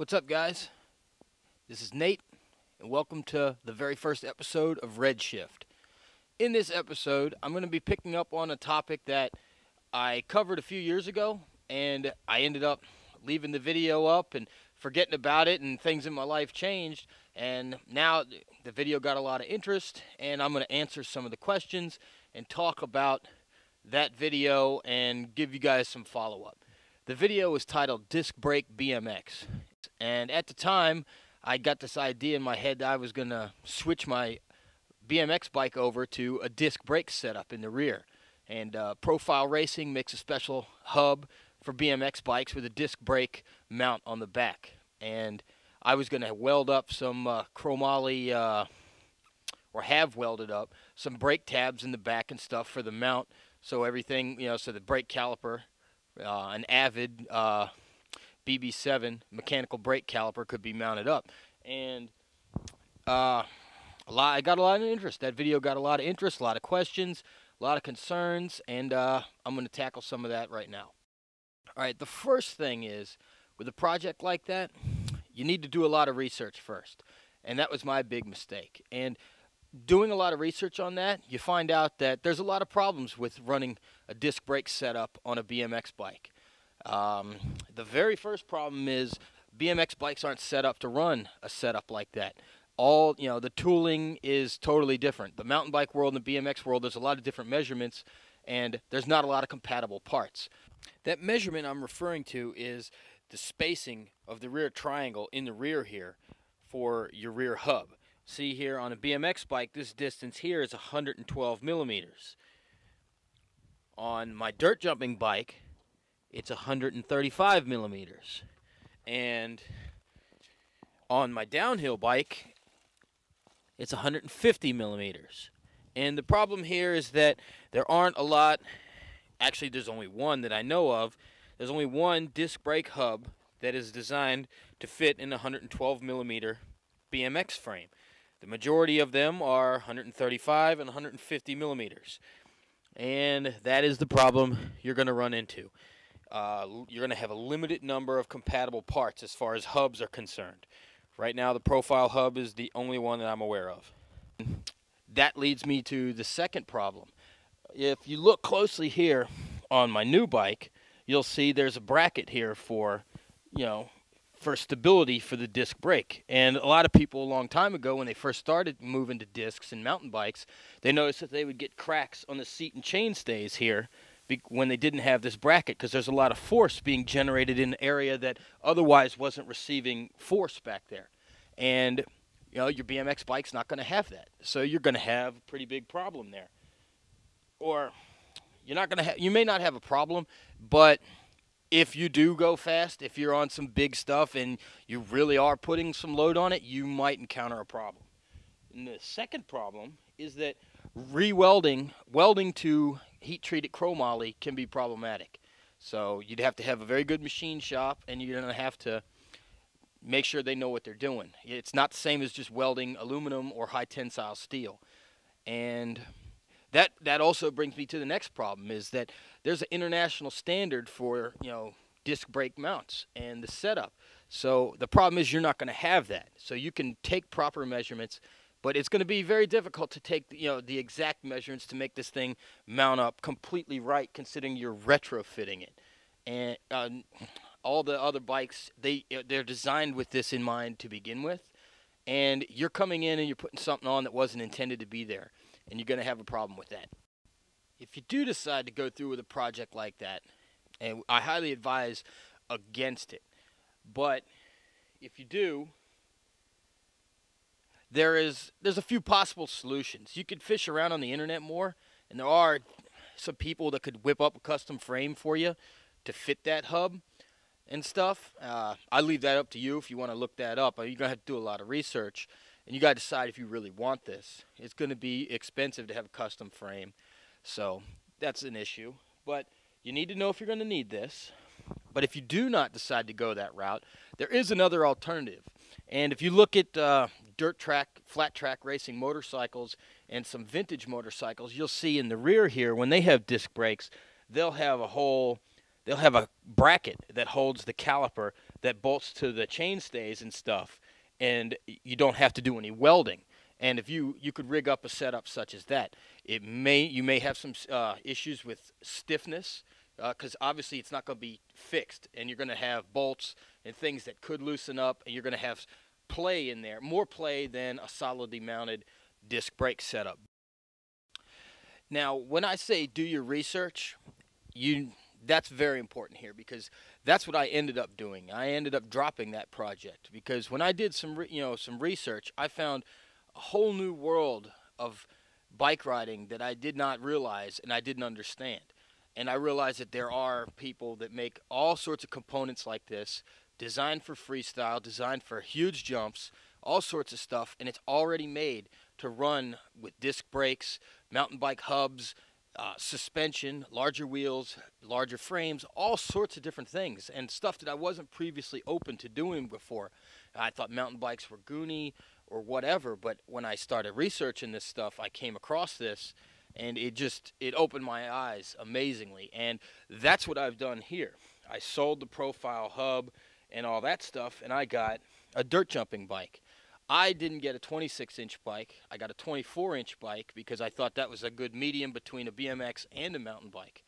What's up, guys? This is Nate, and welcome to the very first episode of Redshift. In this episode, I'm going to be picking up on a topic that I covered a few years ago, and I ended up leaving the video up and forgetting about it, and things in my life changed, and now the video got a lot of interest, and I'm going to answer some of the questions and talk about that video and give you guys some follow-up. The video was titled Disc Brake BMX. And at the time, I got this idea in my head that I was going to switch my BMX bike over to a disc brake setup in the rear. And Profile Racing makes a special hub for BMX bikes with a disc brake mount on the back. And I was going to weld up some chromoly, or have welded up, some brake tabs in the back and stuff for the mount. So everything, so the brake caliper, an Avid BB7 mechanical brake caliper could be mounted up, and I got a lot of interest. That video got a lot of interest, a lot of questions, a lot of concerns, and I'm going to tackle some of that right now. All right, the first thing is, with a project like that, you need to do a lot of research first, and that was my big mistake. And doing a lot of research on that, you find out that there's a lot of problems with running a disc brake setup on a BMX bike. The very first problem is BMX bikes aren't set up to run a setup like that. The tooling is totally different. The mountain bike world and the BMX world, there's a lot of different measurements, and there's not a lot of compatible parts. That measurement I'm referring to is the spacing of the rear triangle in the rear here for your rear hub. See here on a BMX bike, this distance here is 112 millimeters. On my dirt jumping bike, it's 135 millimeters. And on my downhill bike, it's 150 millimeters. And the problem here is that there aren't a lot, actually there's only one that I know of, there's only one disc brake hub that is designed to fit in a 112 millimeter BMX frame. The majority of them are 135 and 150 millimeters. And that is the problem you're going to run into. You're going to have a limited number of compatible parts as far as hubs are concerned. Right now, the profile hub is the only one that I'm aware of. That leads me to the second problem. If you look closely here on my new bike, you'll see there's a bracket here for, for stability for the disc brake. And a lot of people a long time ago, when they first started moving to discs and mountain bikes, they noticed that they would get cracks on the seat and chainstays here when they didn't have this bracket, because there's a lot of force being generated in an area that otherwise wasn't receiving force back there. And your BMX bike's not going to have that. So you're going to have a pretty big problem there. Or you may not have a problem, but if you do go fast, if you're on some big stuff and you really are putting some load on it, you might encounter a problem. And the second problem is that welding to heat-treated chromoly can be problematic. So you'd have to have a very good machine shop, and you're going to have to make sure they know what they're doing. It's not the same as just welding aluminum or high-tensile steel. And that also brings me to the next problem, is that there's an international standard for, disc brake mounts and the setup. So the problem is you're not going to have that. So you can take proper measurements, but it's going to be very difficult to take the exact measurements to make this thing mount up completely right, considering you're retrofitting it. And all the other bikes, they're designed with this in mind to begin with. And you're coming in and you're putting something on that wasn't intended to be there. And you're going to have a problem with that. If you do decide to go through with a project like that, and I highly advise against it, but if you do, there's a few possible solutions. You could fish around on the internet more, and there are some people that could whip up a custom frame for you to fit that hub and stuff. I leave that up to you if you want to look that up. You're going to have to do a lot of research, and you got to decide if you really want this. It's going to be expensive to have a custom frame, so that's an issue. But you need to know if you're going to need this. But if you do not decide to go that route, there is another alternative. And if you look at dirt track, flat track racing motorcycles and some vintage motorcycles, you'll see in the rear here, when they have disc brakes, they'll have a bracket that holds the caliper that bolts to the chainstays and stuff, and you don't have to do any welding. And if you could rig up a setup such as that, you may have some issues with stiffness, because obviously it's not going to be fixed, and you're going to have bolts and things that could loosen up, and you're going to have play in there, more play than a solidly mounted disc brake setup. Now, when I say do your research, that's very important here, because that's what I ended up doing. I ended up dropping that project because when I did some research, I found a whole new world of bike riding that I did not realize and I didn't understand. And I realized that there are people that make all sorts of components like this, designed for freestyle, designed for huge jumps, all sorts of stuff, and it's already made to run with disc brakes, mountain bike hubs, suspension, larger wheels, larger frames, all sorts of different things, and stuff that I wasn't previously open to doing before. I thought mountain bikes were goony or whatever, but when I started researching this stuff, I came across this, and it opened my eyes amazingly. And that's what I've done here. I sold the profile hub and all that stuff, and I got a dirt jumping bike. I didn't get a 26-inch bike. I got a 24-inch bike because I thought that was a good medium between a BMX and a mountain bike.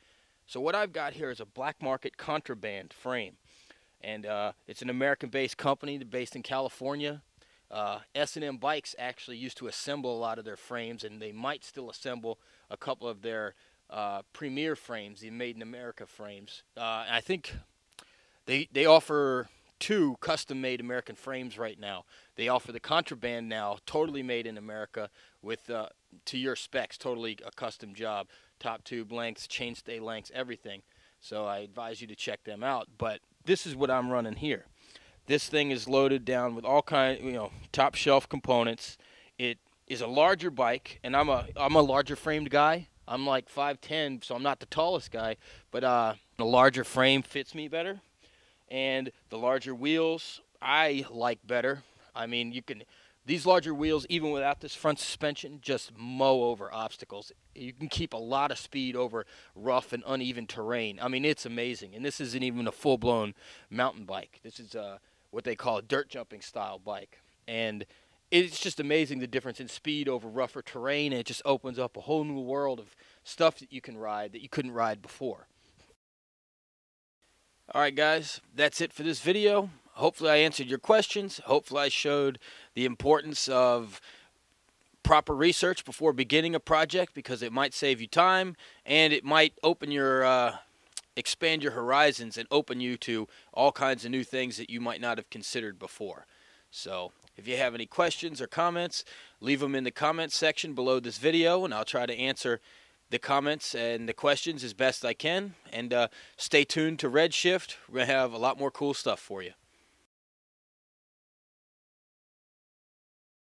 So what I've got here is a black market contraband frame, and it's an American-based company. They're based in California. S&M Bikes actually used to assemble a lot of their frames, and they might still assemble a couple of their premier frames, the Made in America frames. I think they offer 2 custom-made American frames right now. They offer the contraband now, totally made in America, with to your specs, totally a custom job, top tube lengths, chainstay lengths, everything. So I advise you to check them out. But this is what I'm running here. This thing is loaded down with all top shelf components. It is a larger bike, and I'm a larger framed guy. I'm like 5'10", so I'm not the tallest guy, but a larger frame fits me better. And the larger wheels I like better. I mean, these larger wheels, even without this front suspension, just mow over obstacles. You can keep a lot of speed over rough and uneven terrain. I mean, it's amazing. And this isn't even a full-blown mountain bike. This is what they call a dirt jumping style bike. And it's just amazing, the difference in speed over rougher terrain. And it just opens up a whole new world of stuff that you can ride that you couldn't ride before. Alright guys, that's it for this video. Hopefully I answered your questions. Hopefully I showed the importance of proper research before beginning a project, because it might save you time and it might expand your horizons and open you to all kinds of new things that you might not have considered before. So if you have any questions or comments, leave them in the comments section below this video, and I'll try to answer the comments and the questions as best I can. And stay tuned to Redshift. We're going to have a lot more cool stuff for you.